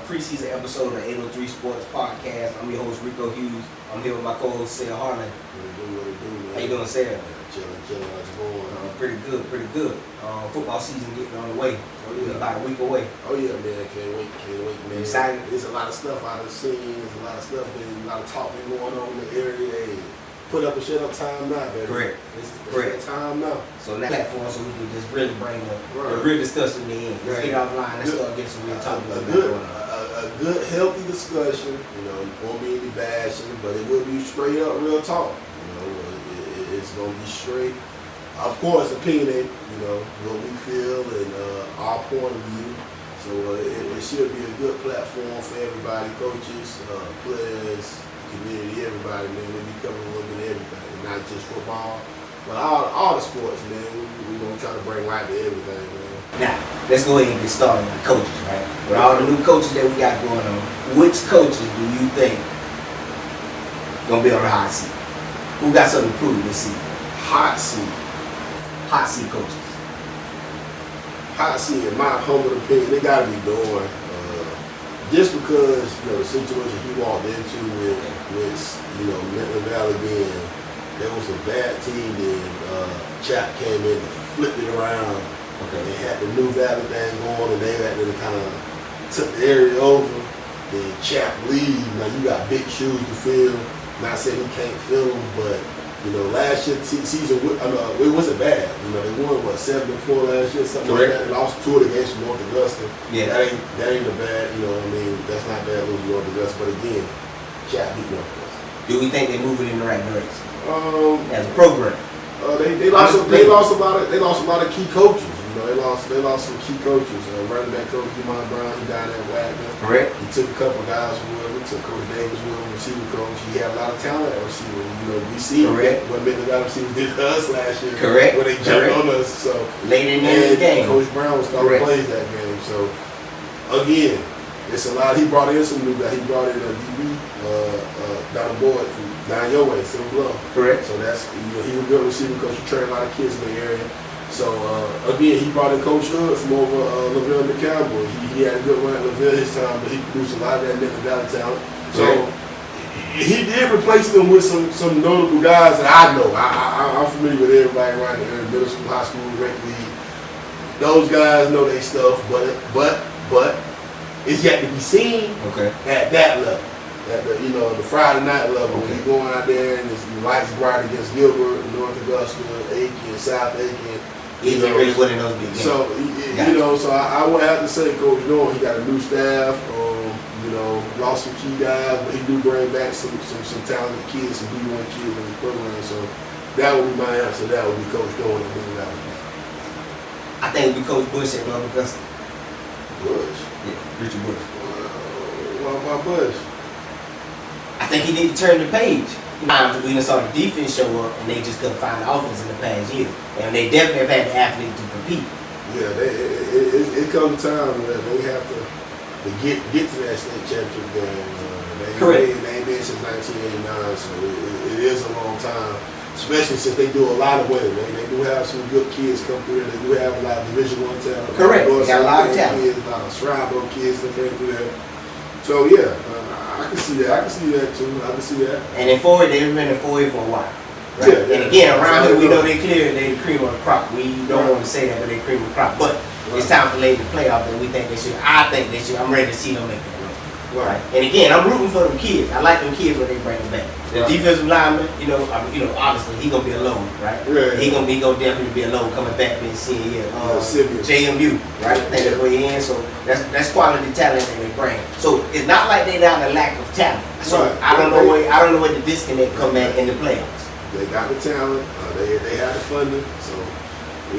preseason episode of 803 Sports Podcast. I'm your host, Rico Hughes. I'm here with my co-host, Sarah Harlan. What it do, man? How you doing, Sarah? Chilling, how's it going? Pretty good. Football season getting on the way. We're about a week away. Oh yeah, man, can't wait, man. Excited? There's a lot of stuff out of the scene, there's a lot of stuff, a lot of talk been going on in the area. Hey, put up and shut up time now, baby. Correct. It's time now. So that platform, so we can just really bring a real discussion in. Let's get offline, let's start getting some real talk about a good, healthy discussion. You know, it won't be any bashing, but it will be straight up real talk. You know, it's gonna be straight. Of course, opinionated. You know what we feel and our point of view. So it should be a good platform for everybody, coaches, players, community, everybody. Man, we'll be covering a little bit of everything, not just football, but all the sports, man. We gonna try to bring light to everything, man. Now, let's go ahead and get started with the coaches, right? With all the new coaches that we got going on, which coaches do you think gonna be on the hot seat? Who got something to prove this season? Hot seat. Hot seat coaches. Hot seat, in my humble opinion, they gotta be doing. Just because, you know, the situation he walked into with Midland Valley being, there was a bad team, then Chap came in and flipped it around. Okay. They had the New Valley thing going, and they had to kind of took the area over. Then Chap leave. Now you got big shoes to fill. Not saying he can't fill them, but you know, last year season, it wasn't bad. You know, they won 7-4 last year, something like that. They lost 2 of the games from North Augusta. Yeah, that ain't a bad. You know what I mean? That's not bad losing North Augusta, but again, Chap beat North Augusta. Do we think they're moving in the right direction? As a program, they lost a lot of key coaches. You know, they lost some key coaches. Running back coach Demond Brown, he died at Wagner. Correct. He took a couple guys with him. He took Coach Davis with him, receiver coach. He had a lot of talent at receiver. You know, we see what Midland Valley receivers did to us last year. Correct. When they jumped on us. So late in the game, Coach Brown was calling plays that game. So again, it's a lot. He brought in some new guys. He brought in a DB, Donald Boyd from down your way, Silver Bluff. Correct. So that's he was a good receiver coach. He trained a lot of kids in the area. So again, he brought in Coach Hood from over LaVille McCampbell. He had a good run at LaVille his time, but he produced a lot of that Midland Valley talent. So he did replace them with some notable guys that I know. I'm familiar with everybody around here, middle school, high school, rec league. Those guys know their stuff, but it's yet to be seen at that level. At the Friday night level, when you're going out there and the lights bright against Gilbert, North Augusta, Aiken, South Aiken. He's really winning those big games. So so I would have to say, Coach Norton, he got a new staff. Lost some key guys, but he do bring back some talented kids, some D1 kids in the program. So that would be my answer. That would be Coach Norton and Midland Valley. I think it would be Coach Bush at North Augusta. Bush? Yeah, Richard Bush. Why Bush? I think he need to turn the page. We just saw the defense show up, and they just couldn't find the offense in the past year. And they definitely have had the athlete to compete. Yeah, it comes a time where they have to get to that state championship game. They ain't been since 1989, so it is a long time. Especially since they do a lot of winning. They do have some good kids come through there. They do have a lot of Division I talent. Correct. They got a lot of talent. Kids, a lot of Shrabo kids that came through there. So yeah, I can see that. I can see that too. I can see that. And in 4A, they've been in 4A for a while. Right? Yeah, and again, around here, we know they the cream of the crop. We don't want to say that, but they cream of the crop. But it's time for late in the playoff, and we think they should. I think they should. I'm ready to see them make that run. Right. And again, I'm rooting for them kids. I like them kids when they bring them back. The defensive lineman, obviously he gonna be alone, right? He gonna definitely be alone coming back being senior year. JMU, right? I think that's where he in. So that's quality talent that they bring. So it's not like they down the lack of talent. So I don't know where the disconnect come at in the playoffs. They got the talent. They have the funding. So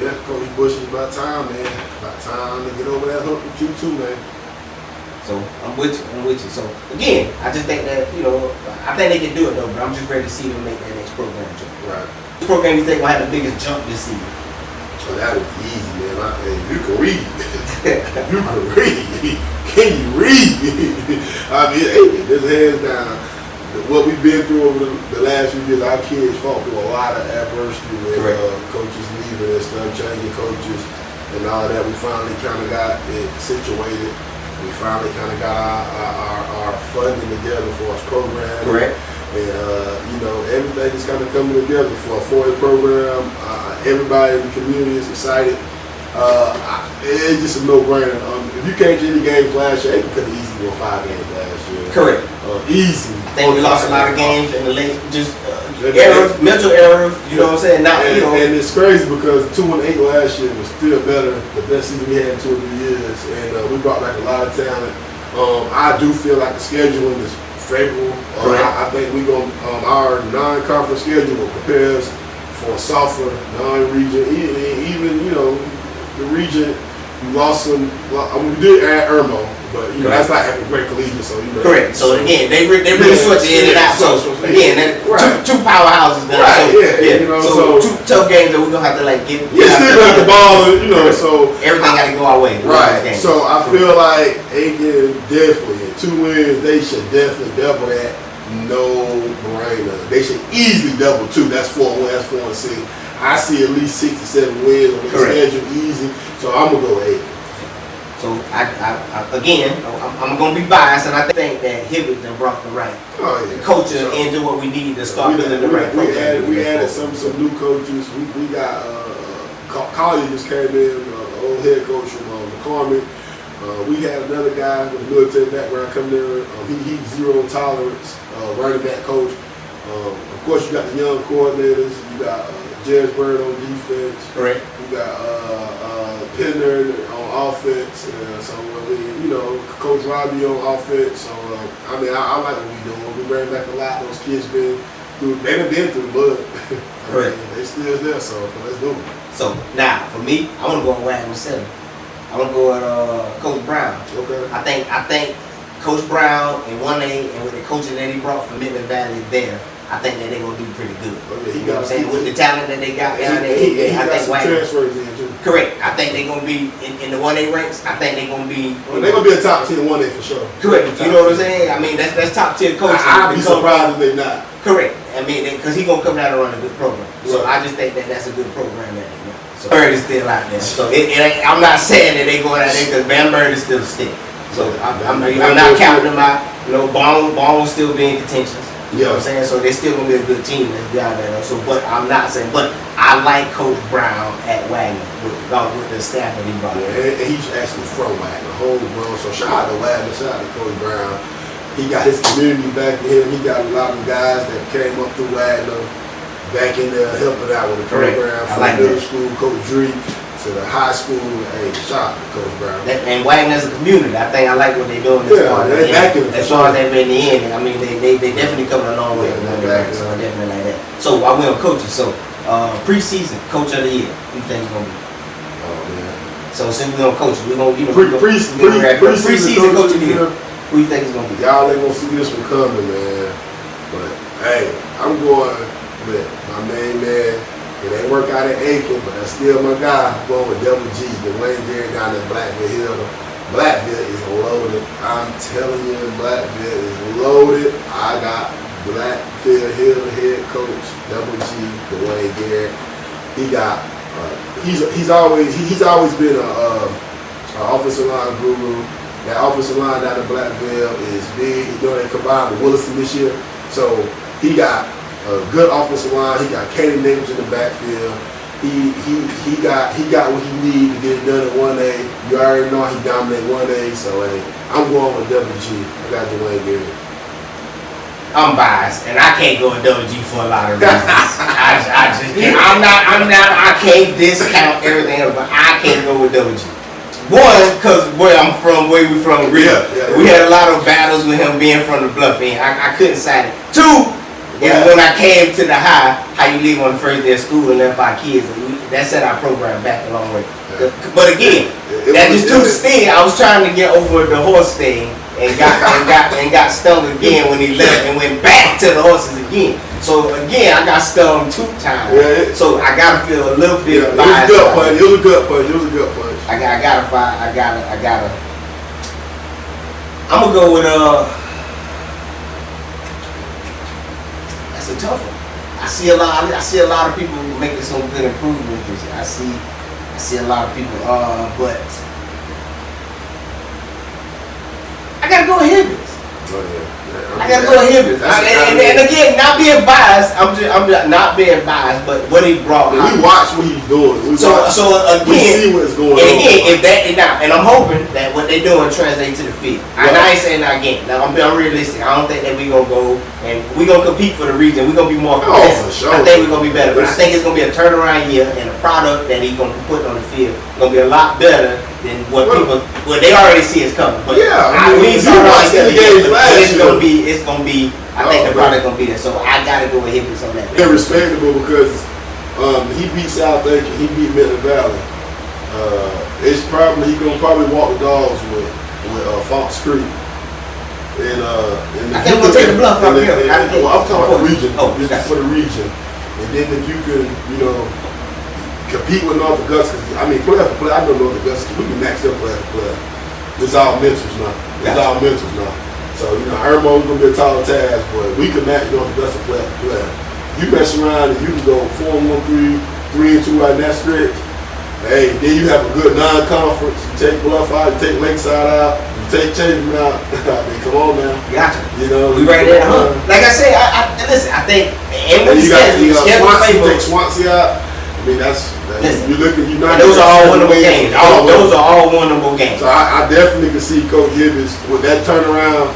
yeah, Coach Bush is about time, man. About time to get over that hump with you too, man. So I'm with you. So again, I just think that I think they can do it though. But I'm just ready to see them make that next program jump. Right. Which program you think will have the biggest jump this season? Oh, that would be easy, man. You can read. You can read. Can you read? I mean, hey, just hands down. What we've been through over the last few years, our kids fought through a lot of adversity with coaches leaving and stuff, changing coaches and all that. We finally kind of got it situated. We finally kind of got our funding together for our program. Correct. And, you know, everything is kind of coming together for a 4A program. Everybody in the community is excited. It's just a no-brainer. If you came to any games last year, it could have easily won 5 games last year. Correct. Easy. I think we lost a lot of games in the late, just errors, mental errors. You know what I'm saying? Not, you know. And it's crazy because 2-8 last year was still better. The best season we had in 2 or 3 years, and we brought back a lot of talent. I do feel like the scheduling is favorable. I think we going our non-conference schedule prepares for a softer non-region. Even you know the region. We lost some. We did add Irmo, but you know that's not having great collegiate. So you know. Correct. So again, they really switched the in and out. So again, two powerhouses. There. Right. So, yeah. You know. So 2 tough games that we're gonna have to like get. Yeah, still got the ball. You know. So everything got to go our way. Right. So I feel like Aiken definitely in 2 wins. They should definitely double that. No brainer. They should easily double 2. That's 4 wins. That's 4 and 6. I see at least 6 to 7 wins on the schedule easy. So I'm gonna go 8. So I'm gonna be biased, and I think that Hibbert done brought the right coaches into what we need to start building the right program. We added some new coaches. We got Collier just came in, old head coach from McCormick. We had another guy with a military background coming in. He's zero tolerance, running back coach. Of course, you got the young coordinators. You got Jared Bird on defense. Correct. You got Penner on offense. So you know, Coach Robbie on offense. So I mean, I like what we doing. We ran back a lot. Those kids been through. They've been through the mud. Correct. They still there. So let's do it. So now, for me, I want to go on Wagner 7. I want to go at Coach Brown. Okay. I think Coach Brown in 1A and with the coaching that he brought from Midland Valley there, I think that they're gonna do pretty good. Okay, you know what I'm saying? With the talent that they got down there, I think some transfers in too. Correct. I think they're gonna be in the 1A ranks. I think they're gonna be. Well, they're gonna be a top 10 1A for sure. Correct. You know what I'm saying? I mean, that's top tier coaching. I'd be surprised if they not. Correct. I mean, because he's gonna come down and run a good program. So I just think that that's a good program that they run. So Bird is still out there. So it ain't, I'm not saying that they going out there because Van Bird is still a stick. So I'm not counting them out. You know, Ball will still be in contention. You know what I'm saying? So they're still gonna be a good team that's down there. So, but I'm not saying. But I like Coach Brown at Wagner with the staff that he brought. Yeah, and he's actually from Wagner, homegrown. So shout out to Wagner, shout out to Coach Brown. He got his community back in him. He got a lot of guys that came up through Wagner back in there helping out with the program. From middle school, Coach Dree, to the high school. Hey, shout out to Coach Brown. And Wagner's a community. I think I like what they're doing as far as they've been in the end. I mean, they definitely coming a long way. So I definitely like that. So I will coach you. So preseason coach of the year. Who you think is gonna be? Oh man. So since we're gonna coach you, we're gonna preseason coach of the year. Who you think is gonna be? Y'all ain't gonna see this one coming, man. But hey, I'm going with my main man. It ain't work out at Aiken, but that's still my guy. I'm going with Double G, Dwayne Gary down in Blackville Hill. Blackville is loaded. I'm telling you, Blackville is loaded. I got Blackville Hill head coach, Double G, Dwayne Gary. He got he's always been a offensive line guru. That offensive line down in Blackville is big. You know they combined with Williston this year, so he got a good offensive line. He got Katie Nichols in the backfield. He got what he needs to get it done at 1A. You already know he dominated 1A. So hey, I'm going with Double G. I got Dwayne Gary. I'm biased, and I can't go with Double G for a lot of reasons. I just can't. I can't discount everything else, but I can't go with Double G. One, because where we from, we had a lot of battles with him being from the Bluff end. I couldn't side it. Two, when I came to the high, how you leave on the first day of school and left our kids, that set our program back a long way. Yeah. But again, that just took the sting. I was trying to get over the horse thing and got stung again when he left and went back to the horses again. So again, I got stung 2 times. Yeah. So I gotta feel a little bit biased. It was a good punch. I gotta. I'm gonna go with that's a tough one. I see a lot of people making some good improvements this year. I see a lot of people, but go with Hibbins. Oh, yeah. I gotta go with Hibbins. And again, not being biased. I'm just not being biased, but what he brought. We watch what he's doing. So again, we see what's going on. And again, if that now, and I'm hoping that what they doing translates to the field. And I ain't saying that again. Now I'm realistic. I don't think that we gonna go and we gonna compete for the region. We gonna be more competitive. For sure. I think we're gonna be better, but I think it's gonna be a turnaround year, and the product that he's gonna put on the field gonna be a lot better than what they already see is coming. But yeah, we ain't starting out the games last year. It's gonna be. I think the product gonna be there, so I gotta go with Hibbins on that. They're respectable because he beat South Aiken, he beat Midland Valley. He gonna probably walk the dogs with Fox Creek. And I think we'll take the bluff up here. I'm talking about the region. This for the region. And then if you can, compete with North Augusta, player for player, I know North Augusta, we can match them player for player. It's all mentals now. So, Irmo's going to be a taller task, but we can match North Augusta player for player. You mess around and you can go 4-1-3, 3-2 right in that stretch. Hey, then you have a good non-conference. You take Bluff out, you take Lakeside out, you take Chambers out. Come on now. Gotcha. We right there, huh? Like I said, listen, I think, and when you got Swansea, take Swansea out. You're looking. Those are all winnable games. Those are all winnable games. So I definitely can see Coach Hibbins with that turnaround.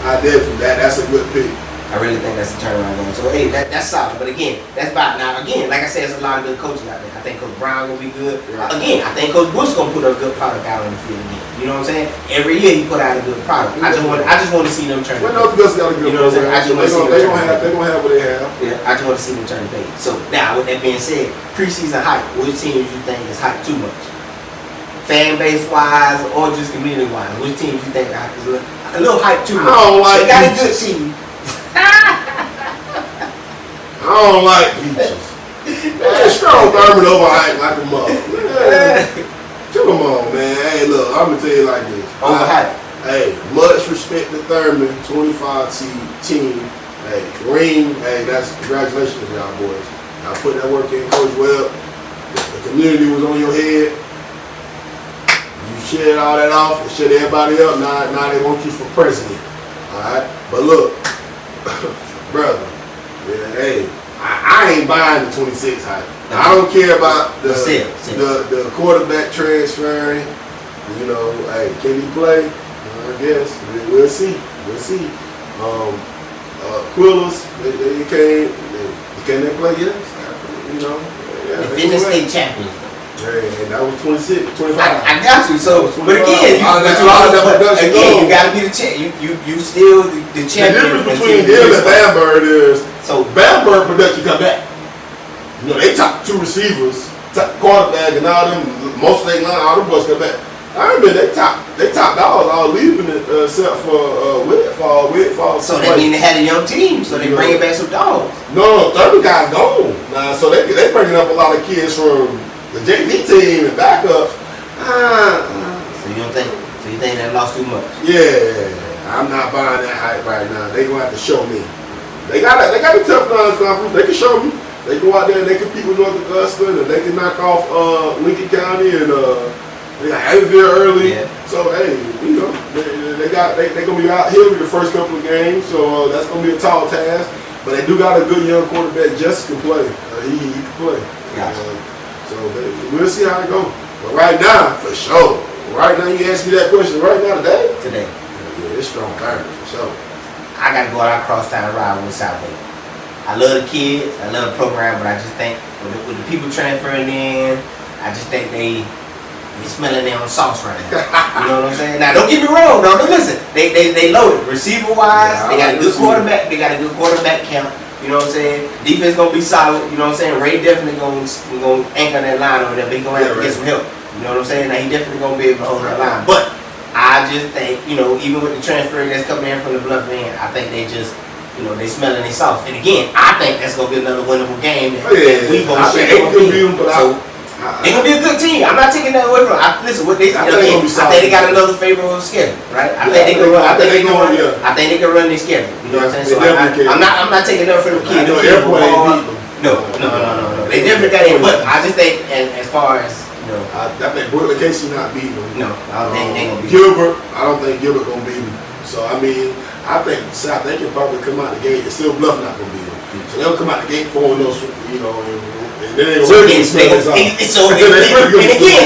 That's a good pick. I really think that's a turnaround game. So hey, that's solid. But again, that's about now. Again, like I said, there's a lot of good coaches out there. I think Coach Brown gonna be good. Right. Again, I think Coach Bush gonna put a good product out on the field again. You know what I'm saying? Every year he put out a good product. I just want to see them turn. Well, North Augusta got a good program. They're gonna have what they have. Yeah, I just want to see them turn the page. So now, with that being said, preseason hype. Which teams you think is hyped too much? Fan base wise or just community wise? Which teams you think is a little hype too much? I don't like. They got a good team. I don't like Peaches. Man, Strong Thurman overhyped like a mother. Come on, man. Hey, look, I'm gonna tell you like this. Overhyped. Hey, much respect to Thurman, 25 team. Hey, Green. Hey, that's congratulations, y'all boys. I put that work in, Coach Webb. The community was on your head. You shed all that off and shed everybody up. Now they want you for president. All right, but look, brother. Yeah, hey, I ain't buying the 26 hype. I don't care about the quarterback transferring. Hey, can he play? I guess we'll see. Quillers, they came. Can they play? Yes. The fitness state champions. And that was 26, 25. I got you. So, but again, you got to be the champ. You still the champion. The difference between them and Bamberg is Bamberg production come back. They top 2 receivers, top quarterback, and all them. Most of their line, all them boys come back. I remember they top dogs all leaving it except for Whitfall. So that means they had a young team, so they bringing back some dogs. No, 30 guys gone. So they bringing up a lot of kids from the JV team and backups. So you think they lost too much? Yeah, I'm not buying that hype right now. They gonna have to show me. They got a tough non-conference. They can show me. They go out there and they compete with North Augusta and they can knock off Lincoln County and they got Abbeville early. Yeah. So hey, they gonna be out here with the first couple of games. So that's gonna be a tall task. But they do got a good young quarterback. Just can play. He can play. Gotcha. So we'll see how it goes. But right now, for sure. Right now, you ask me that question right now today? Today. Yeah, it's Strong Thurman for sure. I got to go out across town and ride with South Aiken. I love the kids. I love the program, but I just think with the people transferring in, I just think they smelling their own sauce right now. You know what I'm saying? Now, don't get me wrong, though. Listen, they loaded. Receiver-wise, they got a good quarterback. They got a good quarterback count. You know what I'm saying? Defense gonna be solid. You know what I'm saying? Ray definitely gonna anchor that line over there, but he gonna have to get some help. You know what I'm saying? Now he definitely gonna be able to hold that line. But I just think, even with the transfer that's coming in from the Bluff end, I think they just, they smelling their sauce. And again, I think that's gonna be another winnable game. We gonna share. They're gonna be a good team. I'm not taking that away from them. Listen, what they I think they got another favorable schedule, right? I think they can run. I think they can run their schedule. You know what I'm saying? So I'm not taking that from the kids. No. They definitely got it. But I just think, as far as I think Brooklyn Casey not beating them. No, I don't think they gonna beat Gilbert. I don't think Gilbert gonna beat them. So I mean, I think South they can probably come out the gate. It's still Bluff not gonna be there. So they'll come out the gate 4-0, you know, and then they'll so again,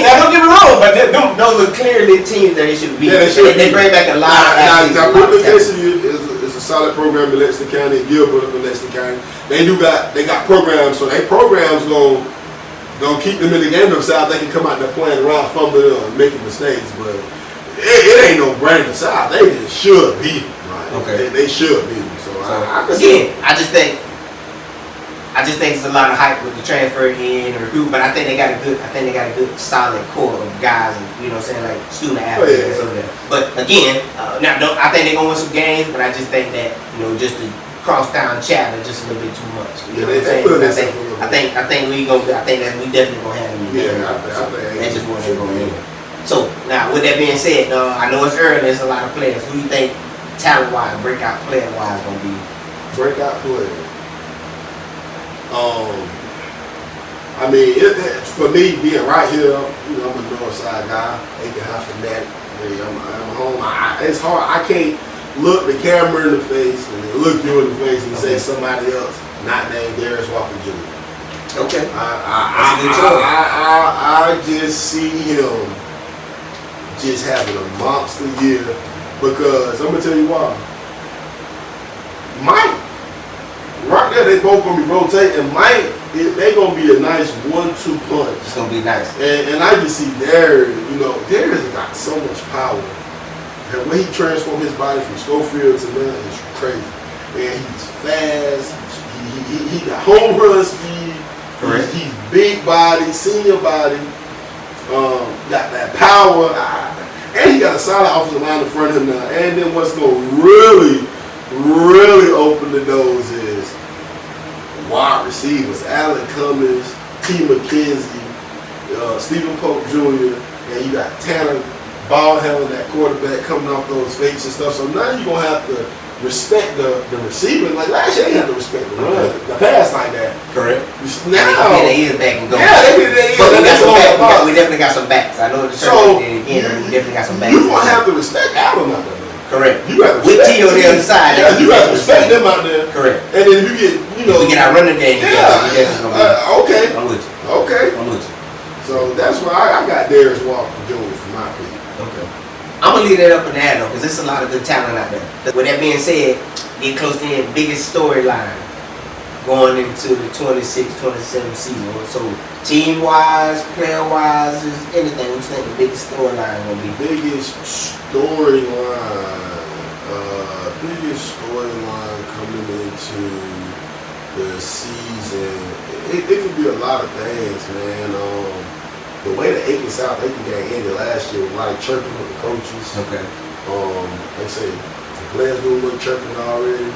now don't get me wrong, but those are clearly teams that they should be. Yeah, they bring back a lot of athletes. Now, Brooklyn is a solid program in Lexington County, Gilbert in Lexington County. They got programs, so they programs gonna keep them in the game themselves. They can come out there playing around, fumbling and making mistakes, but it ain't no brain the South. They just should beat them. Right? Okay. They should beat them. So I just think it's a lot of hype with the transfer in and recruit, but I think they got a good solid core of guys, and you know what I'm saying, like student athletes and that. But again, I think they're gonna win some games, but I just think that, you know, just the crosstown chatter just a little bit too much. You know what I'm saying? I think we definitely gonna have them. Yeah, I think that's just what they're gonna do. So now, with that being said, I know it's early. There's a lot of players. Who you think, talent-wise, breakout player-wise, gonna be? Breakout player. I mean, for me being right here, you know, I'm a north side guy. Aiken High fanatic. I mean, I'm home. It's hard. I can't look the camera in the face and look you in the face and say somebody else not named Darius Walker Jr. Okay. I just see him just having a monster year because I'm gonna tell you why. Mike, right there, they both gonna be rotating. Mike, they gonna be a nice 1-2 punch. It's gonna be nice. And I just see Darius. You know, Darius got so much power. And when he transformed his body from Schofield to now, it's crazy. And he's fast. He got home run speed. Correct. He's big body, senior body. Got that power. And he got a solid offensive line in front of him now. And then what's going to really open the doors is wide receivers. Allen Cummings, T. McKenzie, Stephen Pope Jr., and you got Tanner Ballham, that quarterback, coming off those fakes and stuff. So now you're going to have to respect the receiver. Like last year, they had to respect the run, the pass like that. Correct. Now, they is back and go. Yeah, they is. But we definitely got some backs. I know the so, we definitely got some backs. You're going to have to respect Allen out there, man. Correct. You got to with T on the other side. Yeah, you got to respect them out there. Correct. And then if you get, you know. If we get our running game together. Okay. I'm with you. Okay. I'm with you. So that's why I got Darius Walker Jr. for my pick. Okay. I'm going to leave that up in the air though, because there's a lot of good talent out there. With that being said, get close to the biggest storyline going into the 26-27 season. So team-wise, player-wise, is anything you think the biggest storyline going to be? Biggest storyline coming into the season. It could be a lot of things, man. The way the Aiken South Aiken game ended last year was a lot of chirping with the coaches. Okay. Like I say, the players doing a little chirping already,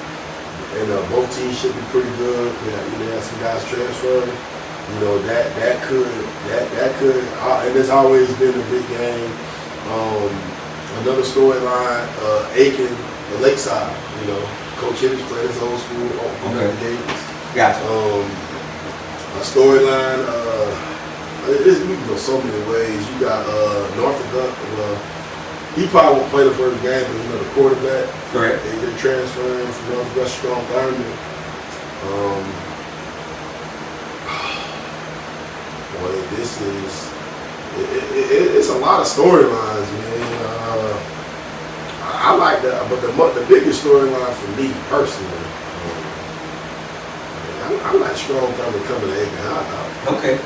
and both teams should be pretty good. You have some guys transferring. You know that could, and it's always been a big game. Another storyline, Aiken, the Lakeside. You know, Coach Hibbs played his old school. Gotcha. A storyline. We can go so many ways. You got Norfolk. He probably won't play the first game, but you know the quarterback. Correct. They're transferring from Northwest Strong Thurman. Boy, it's a lot of storylines, man. I like that, but the biggest storyline for me personally, I like Strong Thurman coming to Aiken High. Okay.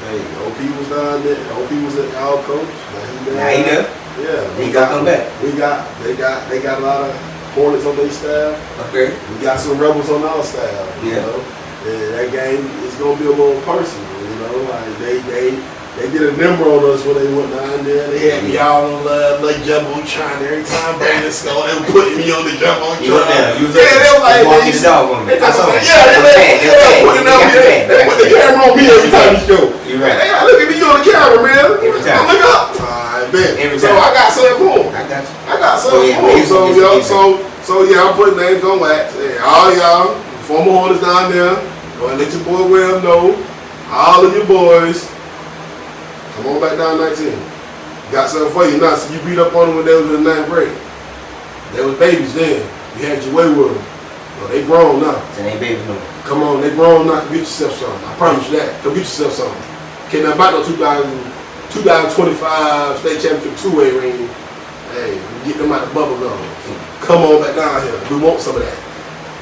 Hey, OP was down there. OP was at our coach. Now he there. Yeah, he got come back. They got a lot of Hornets on their staff. Okay. We got some Rebels on our staff. You know? And that game is gonna be a little personal. You know, like they did a number on us when they went down there. They had me all on like jumbotron every time they were putting me on the jumbotron. They were like, walking the dog on me. They put the camera on me every time you show. You're right. Hey, look at me on the camera, man. Every time. Look up. Alright, man. So I got something for him. I got you. I got something for him. So yeah, I'm putting names on wax. Hey, all y'all, former Hornets down there, go and let your boy Will know. All of your boys, come on back down 19. Got something for you. Now, so you beat up on them when they was in the 9th grade. They was babies then. You had your way with them. Well, they grown now. So they babies no more. Come on, they grown now. Come get yourself something. I promise you that. Come get yourself something. Can't nothing about no 2025 state championship two-way ring. Hey, we get them out the bubble gum. Come on back down here. We want some of that.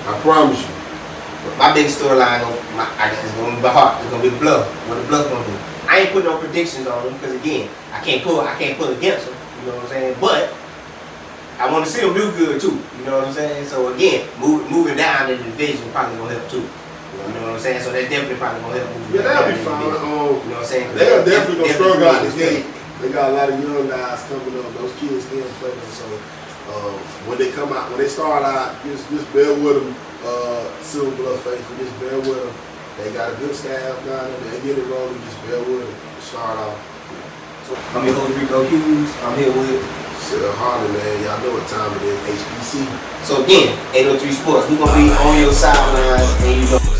I promise you. My biggest storyline, I guess, is going to be Hart. It's going to be the bluff. What the bluff going to do? I ain't putting no predictions on them because again, I can't pull against them. You know what I'm saying? But I want to see them do good too. You know what I'm saying? So again, moving down in the division probably gonna help too. You know what I'm saying? So that's definitely probably gonna help. Yeah, that'll be fine. You know what I'm saying? They're definitely gonna struggle out this game. They got a lot of young guys coming up. Those kids can't play them. So when they come out, when they start out, just bear with them. Silver Bluff faithful, just bear with them. They got a good staff down there. They get it rolling. Just bear with them. Start off. So I'm here with Rico Hughes. I'm here with Sir Harley, man. Y'all know what time it is. HBC. So again, 803 Sports. We're gonna be on your sideline and you know.